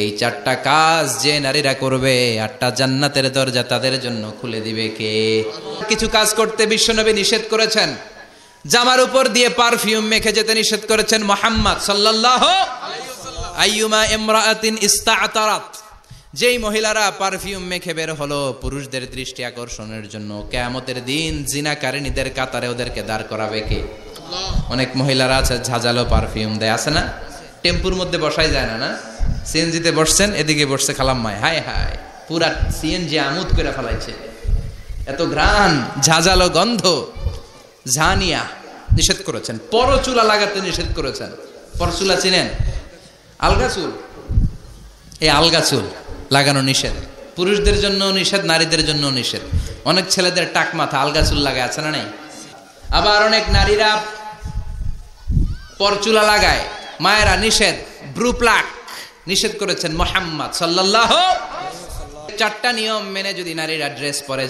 এই চারটা কাজ যে নারীরা করবে 8টা জান্নাতের দরজা তাদের জন্য খুলে দিবে কে? কিছু কাজ করতে বিশ্বনবী নিষেধ করেছেন। জামার উপর দিয়ে পারফিউম মেখে যেতে নিষেধ করেছেন মুহাম্মদ সাল্লাল্লাহু আলাইহি ওয়াসাল্লাম। আইয়ুমা ইমরাআতিন ইস্তা'তারাত, যেই মহিলারা পারফিউম মেখে বের হলো পুরুষদের দৃষ্টি আকর্ষণের জন্য, কিয়ামতের দিন জিনাকারিনীদের কাতারে ওদেরকে দাঁড় করাবে কে? অনেক মহিলারা আছে ঝাঁঝালো পারফিউম দেয়, আছে না? টেম্পুর মধ্যে বসাই যায় না, না? সিএনজিতে বসছেন, এদিকে বসছে খালাম্মায়, হায় হায় পুরা সিএনজি আমোদ করে ফেলাইছে, এত ঘ্রাণ, ঝাঁঝালো গন্ধ। ঝানিয়া নিষেধ করেছেন। পরচুলা লাগাতে নিষেধ করেছেন। পরচুলা চিনেন? আলগা চুল, এই আলগা চুল লাগানো নিষেধ। পুরুষদের জন্য নিষেধ, নারীদের জন্য নিষেধ। অনেক ছেলেদের টাক মাথা আলগা চুল লাগায়, আছে না নাই? আবার অনেক নারীরা পরচুলা লাগায়, মায়েরা নিষেধ। ব্রু প্লাক নিষেধ করেছেন মুহাম্মদ সাল্লাল্লাহু আলাইহি ওয়াসাল্লাম। 4টা নিয়ম মেনে যদি নারীরা ড্রেস পরে